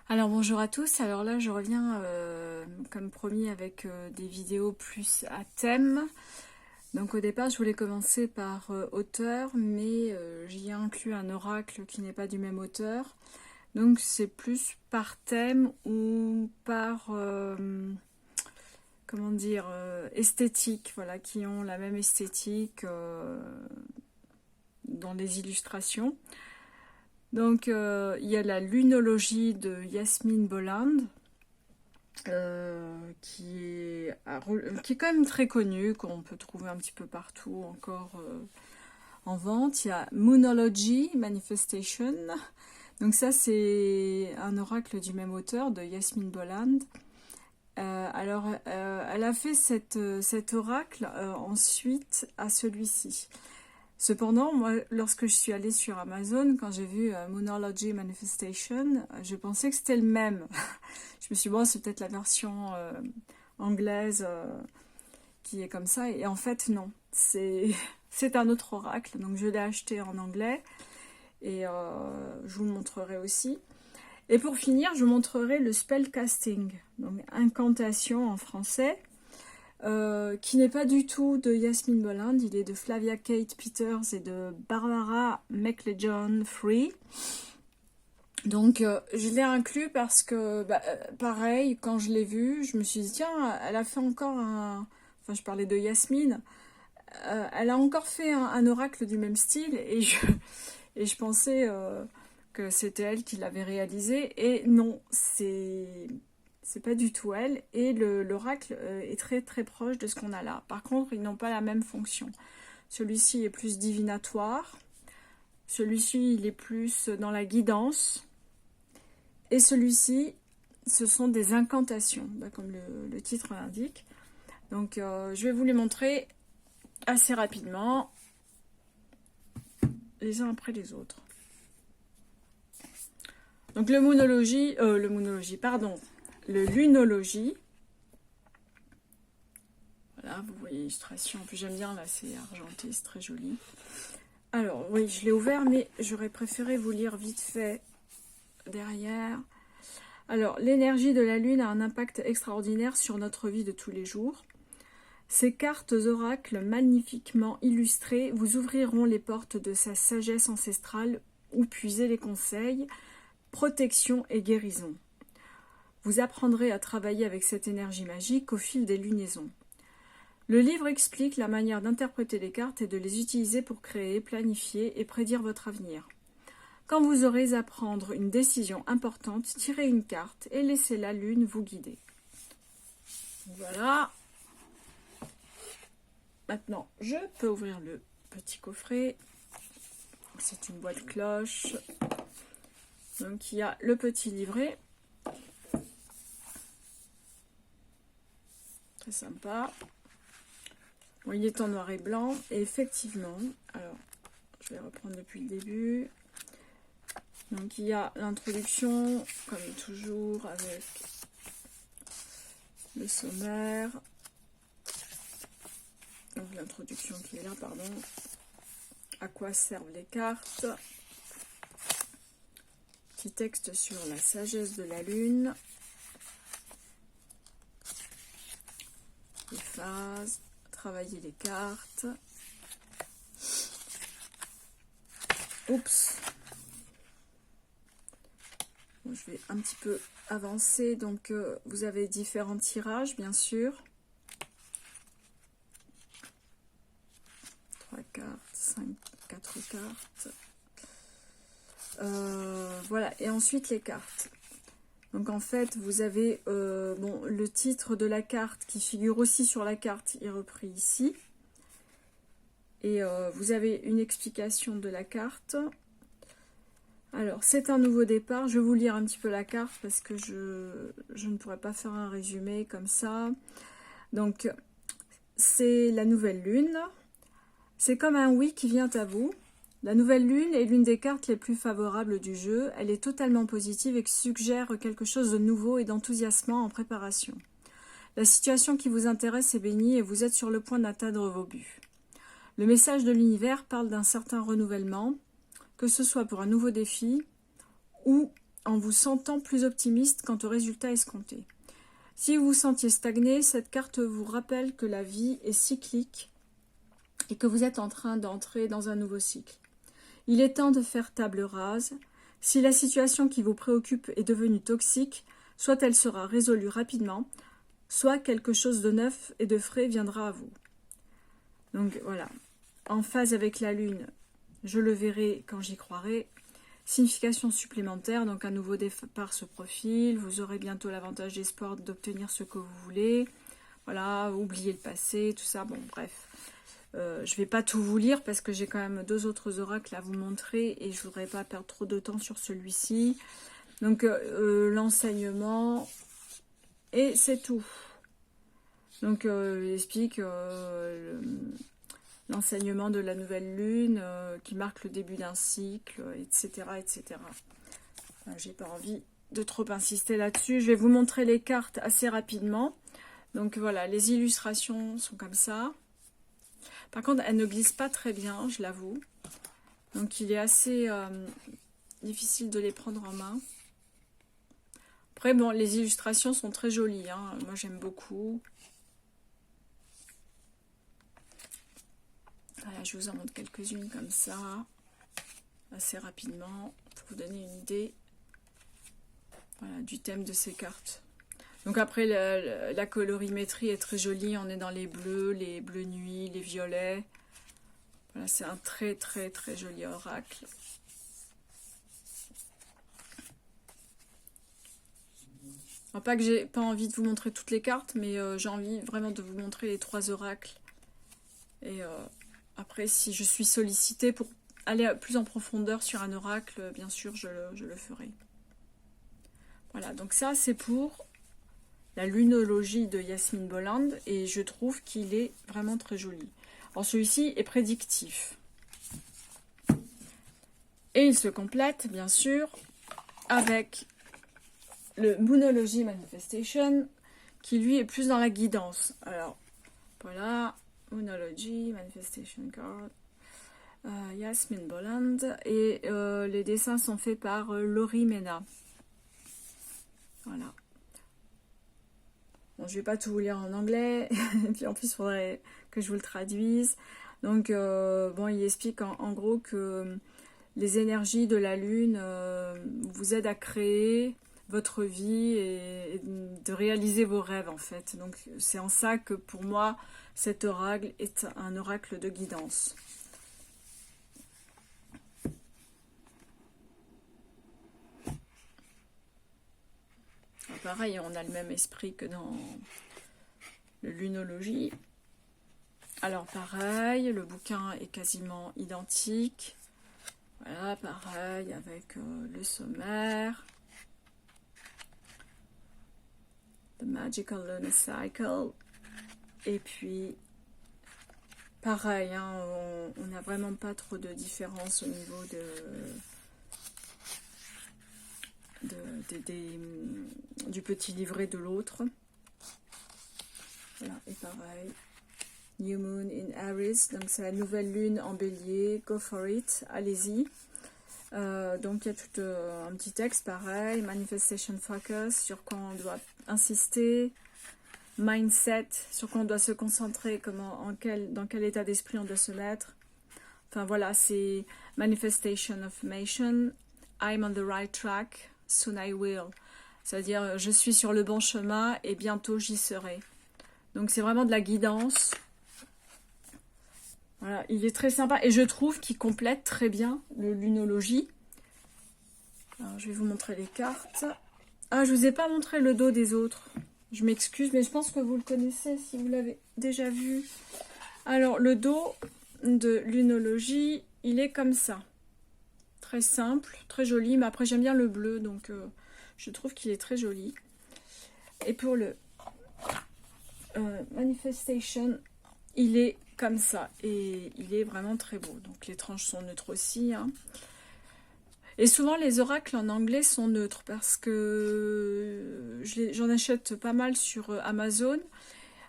Alors bonjour à tous, alors là je reviens comme promis avec des vidéos plus à thème. Donc au départ je voulais commencer par auteur, mais j'y ai inclus un oracle qui n'est pas du même auteur. Donc c'est plus par thème ou par comment dire esthétique, voilà, qui ont la même esthétique dans les illustrations. Donc il y a la lunologie de Yasmine Boland. Qui est quand même très connu, qu'on peut trouver un petit peu partout encore en vente. Il y a Moonology Manifestation. Donc ça, c'est un oracle du même auteur, de Yasmine Boland. Elle a fait cet oracle ensuite à celui-ci. Cependant, moi, lorsque je suis allée sur Amazon, quand j'ai vu Moonology Manifestation, je pensais que c'était le même. Je me suis dit, bon, c'est peut-être la version anglaise qui est comme ça. Et en fait, non. C'est un autre oracle. Donc, je l'ai acheté en anglais. Et je vous le montrerai aussi. Et pour finir, je vous montrerai le spellcasting. Donc, incantation en français. Qui n'est pas du tout de Yasmine Boland, il est de Flavia Kate Peters et de Barbara McLeod Free. Donc je l'ai inclus parce que, pareil, quand je l'ai vu, je me suis dit, tiens, elle a fait encore un... Enfin, je parlais de Yasmine. Elle a encore fait un oracle du même style et je pensais que c'était elle qui l'avait réalisé. Et non, c'est pas du tout elle. Et l'oracle est très très proche de ce qu'on a là. Par contre, ils n'ont pas la même fonction. Celui-ci est plus divinatoire. Celui-ci, il est plus dans la guidance. Et celui-ci, ce sont des incantations, comme le titre l'indique. Donc, je vais vous les montrer assez rapidement, les uns après les autres. Donc, le lunologie. Voilà, vous voyez l'illustration. En plus, j'aime bien, là, c'est argenté, c'est très joli. Alors, oui, je l'ai ouvert, mais j'aurais préféré vous lire vite fait derrière. Alors, l'énergie de la Lune a un impact extraordinaire sur notre vie de tous les jours. Ces cartes oracles magnifiquement illustrées vous ouvriront les portes de sa sagesse ancestrale où puiser les conseils, protection et guérison. Vous apprendrez à travailler avec cette énergie magique au fil des lunaisons. Le livre explique la manière d'interpréter les cartes et de les utiliser pour créer, planifier et prédire votre avenir. Quand vous aurez à prendre une décision importante, tirez une carte et laissez la lune vous guider. Voilà. Maintenant, je peux ouvrir le petit coffret. C'est une boîte cloche. Donc, il y a le petit livret. Très sympa. Bon, il est en noir et blanc. Et effectivement, alors, je vais reprendre depuis le début. Donc, il y a l'introduction, comme toujours, avec le sommaire. Donc, l'introduction qui est là, pardon. À quoi servent les cartes? Petit texte sur la sagesse de la lune. Les phases. Travailler les cartes. Oups. Bon, je vais un petit peu avancer. Donc, vous avez différents tirages, bien sûr. 3 cartes, 5, 4 cartes. Voilà, et ensuite les cartes. Donc en fait, vous avez le titre de la carte qui figure aussi sur la carte, est repris ici. Et vous avez une explication de la carte. Alors, c'est un nouveau départ. Je vais vous lire un petit peu la carte parce que je ne pourrais pas faire un résumé comme ça. Donc, c'est la nouvelle lune. C'est comme un oui qui vient à vous. La nouvelle lune est l'une des cartes les plus favorables du jeu. Elle est totalement positive et suggère quelque chose de nouveau et d'enthousiasmant en préparation. La situation qui vous intéresse est bénie et vous êtes sur le point d'atteindre vos buts. Le message de l'univers parle d'un certain renouvellement, que ce soit pour un nouveau défi ou en vous sentant plus optimiste quant au résultat escompté. Si vous vous sentiez stagné, cette carte vous rappelle que la vie est cyclique et que vous êtes en train d'entrer dans un nouveau cycle. Il est temps de faire table rase. Si la situation qui vous préoccupe est devenue toxique, soit elle sera résolue rapidement, soit quelque chose de neuf et de frais viendra à vous. Donc voilà, en phase avec la Lune, je le verrai quand j'y croirai. Signification supplémentaire, donc un nouveau départ se profile, vous aurez bientôt l'avantage des sports d'obtenir ce que vous voulez. Voilà, oubliez le passé, tout ça, bon bref. Je ne vais pas tout vous lire parce que j'ai quand même 2 autres oracles à vous montrer et je ne voudrais pas perdre trop de temps sur celui-ci. Donc l'enseignement, et c'est tout. Donc il explique l'enseignement de la nouvelle lune qui marque le début d'un cycle, etc. etc. J'ai pas envie de trop insister là-dessus. Je vais vous montrer les cartes assez rapidement. Donc voilà, les illustrations sont comme ça. Par contre, elles ne glissent pas très bien, je l'avoue. Donc il est assez difficile de les prendre en main. Après, bon, les illustrations sont très jolies, hein. Moi j'aime beaucoup. Voilà, je vous en montre quelques-unes comme ça, assez rapidement, pour vous donner une idée, voilà, du thème de ces cartes. Donc après, la colorimétrie est très jolie, on est dans les bleus nuit, les violets. Voilà, c'est un très très très joli oracle. Alors, pas que j'ai pas envie de vous montrer toutes les cartes, mais j'ai envie vraiment de vous montrer les 3 oracles. Et après, si je suis sollicitée pour aller plus en profondeur sur un oracle, bien sûr, je le ferai. Voilà, donc ça, c'est pour la lunologie de Yasmine Boland, et je trouve qu'il est vraiment très joli. Alors, celui-ci est prédictif. Et il se complète, bien sûr, avec le Moonology Manifestation, qui lui est plus dans la guidance. Alors, voilà, Moonology Manifestation Card, Yasmine Boland, et les dessins sont faits par Laurie Mena. Voilà. Bon, je vais pas tout vous lire en anglais, et puis en plus il faudrait que je vous le traduise. Donc bon, il explique en gros que les énergies de la lune vous aident à créer votre vie et de réaliser vos rêves en fait. Donc c'est en ça que pour moi cet oracle est un oracle de guidance. Alors, pareil, on a le même esprit que dans le lunologie. Alors pareil, le bouquin est quasiment identique. Voilà, pareil avec le sommaire. The Magical Lunar Cycle. Et puis, pareil, hein, on n'a vraiment pas trop de différence au niveau du petit livret de l'autre. Voilà, et pareil. New Moon in Aries, donc c'est la nouvelle lune en bélier, go for it, allez-y. Donc il y a tout un petit texte pareil, Manifestation Focus, sur quoi on doit insister, Mindset, sur quoi on doit se concentrer, dans quel état d'esprit on doit se mettre. Enfin voilà, c'est Manifestation Affirmation, I'm on the right track, soon I will. C'est-à-dire, je suis sur le bon chemin et bientôt j'y serai. Donc c'est vraiment de la guidance. Voilà, il est très sympa et je trouve qu'il complète très bien le lunologie. Alors, je vais vous montrer les cartes. Ah, je vous ai pas montré le dos des autres. Je m'excuse, mais je pense que vous le connaissez si vous l'avez déjà vu. Alors, le dos de lunologie, il est comme ça. Très simple, très joli, mais après j'aime bien le bleu, donc je trouve qu'il est très joli. Et pour le Manifestation, il est comme ça, et il est vraiment très beau. Donc les tranches sont neutres aussi, hein. Et souvent les oracles en anglais sont neutres, parce que j'en achète pas mal sur Amazon.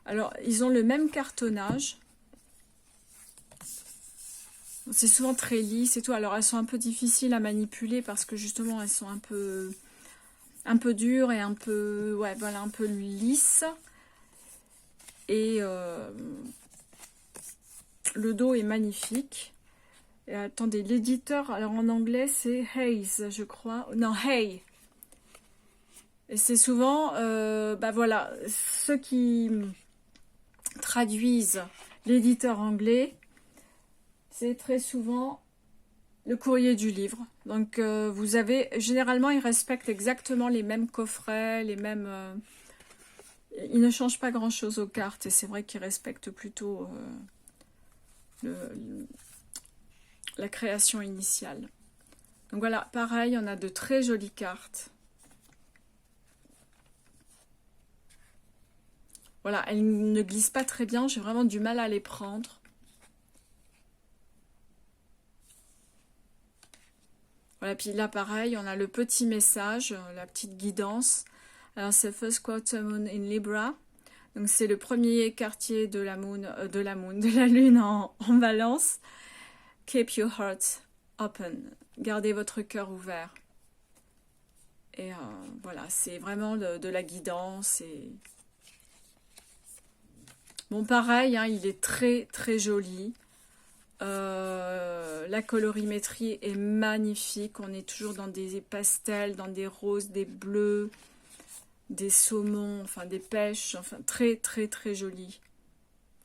Alors, ils ont le même cartonnage. C'est souvent très lisse et tout. Alors, elles sont un peu difficiles à manipuler, parce que justement, elles sont un peu un peu dur et un peu, ouais, voilà, un peu lisse. Et le dos est magnifique. Et attendez, l'éditeur, alors en anglais, c'est Hayes, je crois. Non, Hay. Et c'est souvent, bah voilà, ceux qui traduisent l'éditeur anglais, c'est très souvent le courrier du livre. Donc vous avez, généralement ils respectent exactement les mêmes coffrets, les mêmes... ils ne changent pas grand chose aux cartes et c'est vrai qu'ils respectent plutôt la création initiale. Donc voilà, pareil, on a de très jolies cartes. Voilà, elles ne glissent pas très bien, j'ai vraiment du mal à les prendre. Voilà, puis là pareil, on a le petit message, la petite guidance. Alors c'est First Quarter Moon in Libra. Donc c'est le premier quartier de la de la lune en balance. Keep your heart open. Gardez votre cœur ouvert. Et voilà, c'est vraiment de la guidance. Et... Bon, pareil, hein, il est très très joli. La colorimétrie est magnifique. On est toujours dans des pastels, dans des roses, des bleus, des saumons, enfin des pêches. Enfin, très très très joli.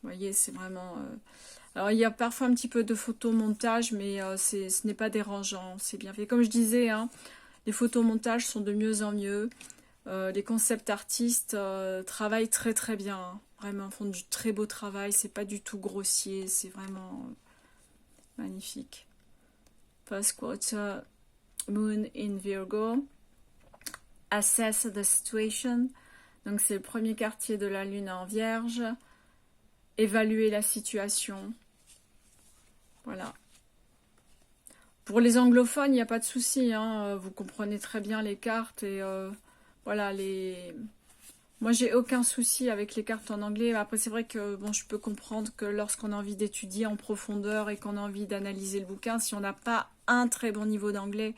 Vous voyez, c'est vraiment... Alors, il y a parfois un petit peu de photomontage, mais ce n'est pas dérangeant. C'est bien fait. Comme je disais, hein, les photomontages sont de mieux en mieux. Les concept artistes travaillent très très bien. Hein. Vraiment, font du très beau travail. C'est pas du tout grossier. C'est vraiment magnifique. First quarter moon in Virgo. Assess the situation. Donc, c'est le premier quartier de la lune en Vierge. Évaluer la situation. Voilà. Pour les anglophones, il n'y a pas de souci. Hein. Vous comprenez très bien les cartes. Et voilà, moi, j'ai aucun souci avec les cartes en anglais. Après, c'est vrai que bon, je peux comprendre que lorsqu'on a envie d'étudier en profondeur et qu'on a envie d'analyser le bouquin, si on n'a pas un très bon niveau d'anglais,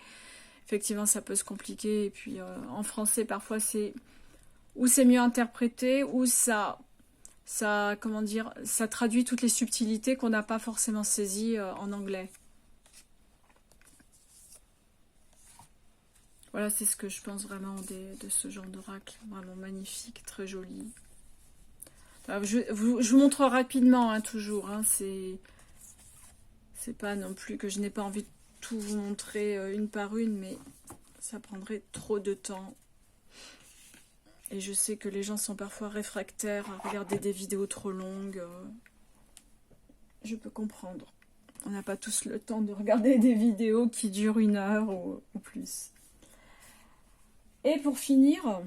effectivement, ça peut se compliquer. Et puis, en français, parfois, ou c'est mieux interprété, ou comment dire, ça traduit toutes les subtilités qu'on n'a pas forcément saisies en anglais. Voilà, c'est ce que je pense vraiment de ce genre d'oracle. Vraiment magnifique, très joli. Alors, je vous montre rapidement, hein, toujours. Hein, c'est pas non plus que je n'ai pas envie de tout vous montrer une par une, mais ça prendrait trop de temps. Et je sais que les gens sont parfois réfractaires à regarder des vidéos trop longues. Je peux comprendre. On n'a pas tous le temps de regarder des vidéos qui durent 1 heure ou plus. Et pour finir,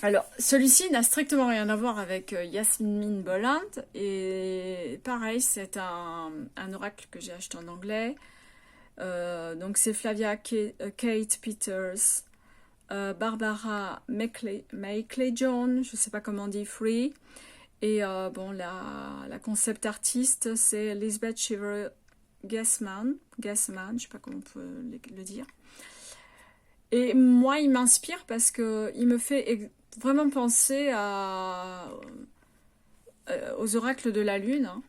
alors celui-ci n'a strictement rien à voir avec Yasmine Boland. Et pareil, c'est un oracle que j'ai acheté en anglais. Donc c'est Flavia Kate Peters, Barbara Macleay-John, je ne sais pas comment on dit, Free. Et bon, la concept artiste, c'est Lisbeth Shiver Gassman, je ne sais pas comment on peut le dire. Et moi, il m'inspire parce qu'il me fait vraiment penser aux oracles de la Lune. Hein.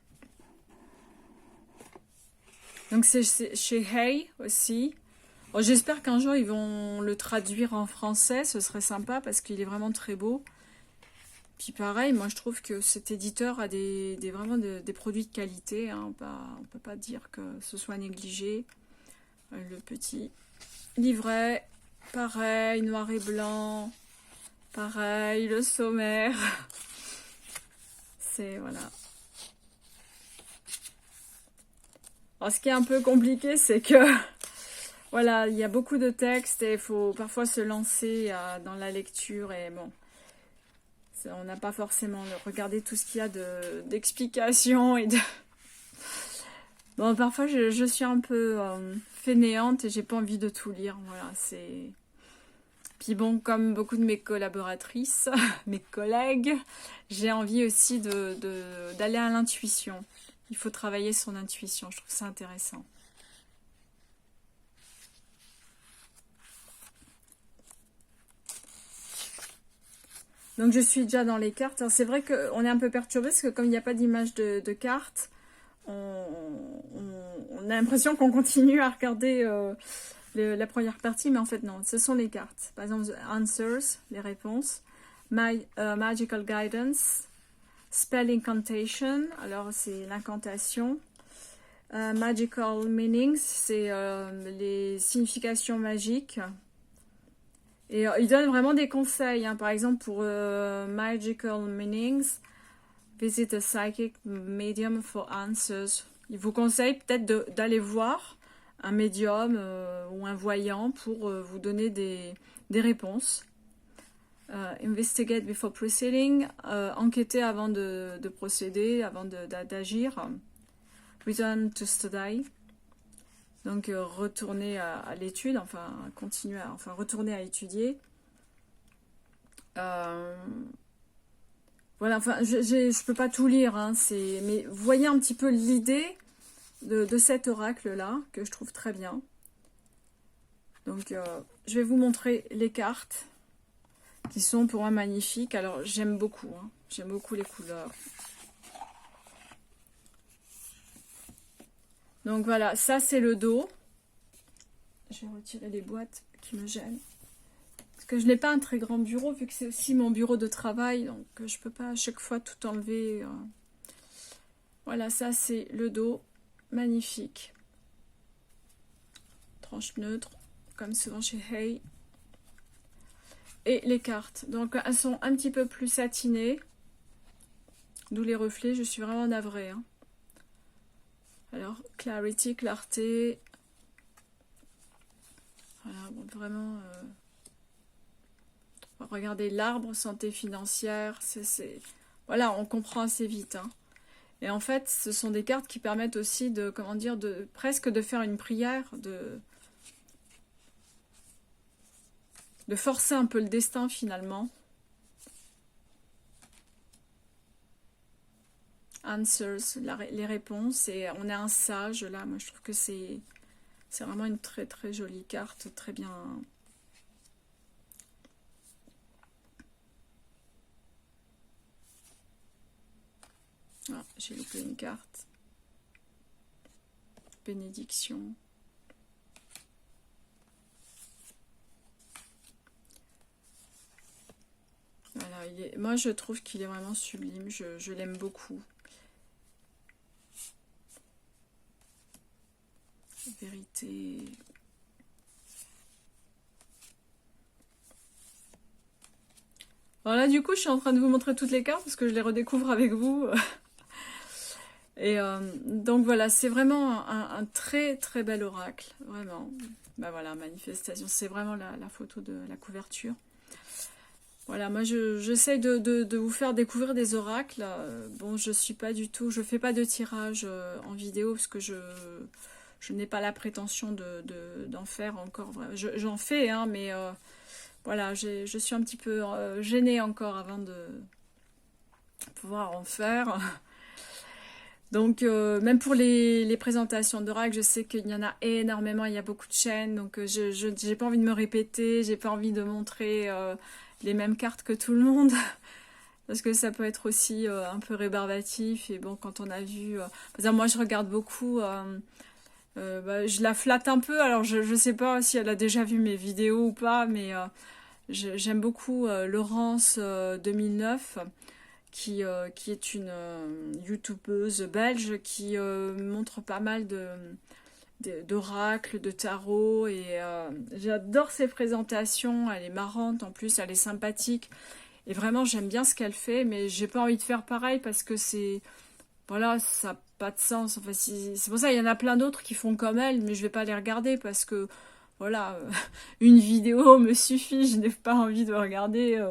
Donc c'est chez Hay aussi. Bon, j'espère qu'un jour ils vont le traduire en français, ce serait sympa parce qu'il est vraiment très beau. Puis pareil, moi je trouve que cet éditeur a vraiment des produits de qualité. Hein. On peut pas dire que ce soit négligé. Le petit livret, pareil, noir et blanc. Pareil, le sommaire. C'est, voilà. Alors, ce qui est un peu compliqué, c'est que, voilà, il y a beaucoup de textes et il faut parfois se lancer dans la lecture et bon, on n'a pas forcément regardé tout ce qu'il y a d'explications et de... Bon, parfois, je suis un peu fainéante et j'ai pas envie de tout lire, voilà, c'est... Puis bon, comme beaucoup de mes collaboratrices, mes collègues, j'ai envie aussi d'aller à l'intuition. Il faut travailler son intuition, je trouve ça intéressant. Donc je suis déjà dans les cartes. Alors c'est vrai qu'on est un peu perturbé parce que comme il n'y a pas d'image de cartes, on a l'impression qu'on continue à regarder la première partie, mais en fait non, ce sont les cartes. Par exemple, the answers, les réponses, magical guidance, spell incantation, alors c'est l'incantation, magical meanings, c'est les significations magiques. Et il donne vraiment des conseils, hein. Par exemple pour magical meanings, visit a psychic medium for answers. Il vous conseille peut-être d'aller voir un médium ou un voyant pour vous donner des réponses. Investigate before proceeding, enquêter avant de procéder, avant d'agir. Return to study, donc retourner à l'étude, enfin continuer, retourner à étudier. Voilà, enfin je peux pas tout lire, hein, mais voyez un petit peu l'idée de cet oracle-là, que je trouve très bien. Donc, je vais vous montrer les cartes, qui sont pour moi magnifiques. Alors, j'aime beaucoup, hein, j'aime beaucoup les couleurs. Donc, voilà, ça, c'est le dos. Je vais retirer les boîtes qui me gênent. Parce que je n'ai pas un très grand bureau, vu que c'est aussi mon bureau de travail, donc je peux pas à chaque fois tout enlever. Voilà, ça, c'est le dos. Magnifique. Tranche neutre, comme souvent chez Hay. Et les cartes, donc elles sont un petit peu plus satinées, d'où les reflets, je suis vraiment navrée, hein. Alors, clarity, clarté, voilà, bon, vraiment, regardez l'arbre, santé financière, voilà, on comprend assez vite, hein. Et en fait, ce sont des cartes qui permettent aussi de, comment dire, presque de faire une prière, de forcer un peu le destin finalement. Answers, les réponses, et on a un sage là, moi je trouve que c'est vraiment une très très jolie carte, très bien. Ah, j'ai loupé une carte. Bénédiction. Voilà, moi je trouve qu'il est vraiment sublime, je l'aime beaucoup. Vérité. Voilà, du coup je suis en train de vous montrer toutes les cartes parce que je les redécouvre avec vous. Et donc voilà, c'est vraiment un très très bel oracle, vraiment. Bah voilà, manifestation, c'est vraiment la photo de la couverture. Voilà, moi j'essaye de vous faire découvrir des oracles. Bon, je fais pas de tirage en vidéo parce que je n'ai pas la prétention d'en faire encore. J'en fais, hein, mais voilà, je suis un petit peu gênée encore avant de pouvoir en faire. Donc, même pour les présentations d'oracles, je sais qu'il y en a énormément, il y a beaucoup de chaînes, donc je n'ai pas envie de me répéter, j'ai pas envie de montrer les mêmes cartes que tout le monde, parce que ça peut être aussi un peu rébarbatif, et bon, quand on a vu... par exemple, moi, je regarde beaucoup, je la flatte un peu, alors je sais pas si elle a déjà vu mes vidéos ou pas, mais j'aime beaucoup Laurence 2009, qui est une youtubeuse belge qui montre pas mal d'oracles, de tarot, et j'adore ses présentations, elle est marrante, en plus elle est sympathique, et vraiment j'aime bien ce qu'elle fait, mais j'ai pas envie de faire pareil parce que voilà, ça n'a pas de sens, enfin, c'est pour ça il y en a plein d'autres qui font comme elle, mais je vais pas les regarder parce que voilà, une vidéo me suffit, je n'ai pas envie de regarder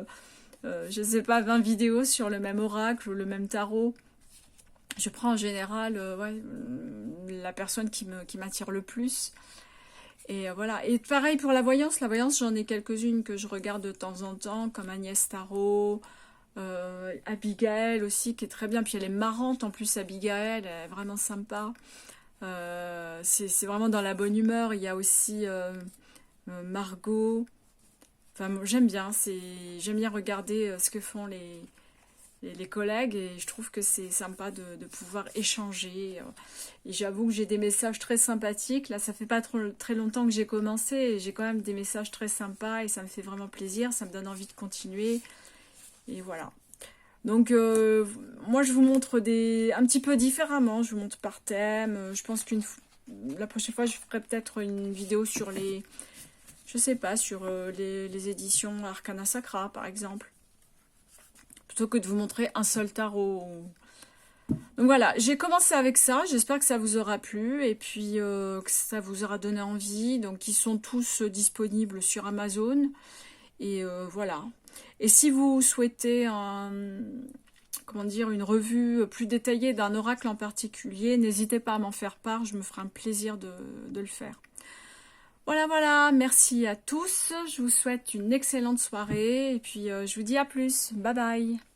je sais pas, 20 vidéos sur le même oracle ou le même tarot. Je prends en général la personne qui m'attire le plus. Et voilà. Et pareil pour la voyance. La voyance, j'en ai quelques-unes que je regarde de temps en temps, comme Agnès Tarot, Abigail aussi, qui est très bien. Puis elle est marrante en plus, Abigail, elle est vraiment sympa. C'est vraiment dans la bonne humeur. Il y a aussi Margot. Enfin, j'aime bien, j'aime bien regarder ce que font les collègues et je trouve que c'est sympa de pouvoir échanger. Et j'avoue que j'ai des messages très sympathiques. Là, ça fait pas très longtemps que j'ai commencé et j'ai quand même des messages très sympas et ça me fait vraiment plaisir. Ça me donne envie de continuer. Et voilà. Donc, moi, je vous montre un petit peu différemment. Je vous montre par thème. Je pense la prochaine fois, je ferai peut-être une vidéo sur je sais pas, sur les éditions Arcana Sacra, par exemple. Plutôt que de vous montrer un seul tarot. Donc voilà, j'ai commencé avec ça. J'espère que ça vous aura plu et puis que ça vous aura donné envie. Donc, ils sont tous disponibles sur Amazon. Et voilà. Et si vous souhaitez comment dire, une revue plus détaillée d'un oracle en particulier, n'hésitez pas à m'en faire part. Je me ferai un plaisir de le faire. Voilà, voilà, merci à tous. Je vous souhaite une excellente soirée et puis je vous dis à plus. Bye bye.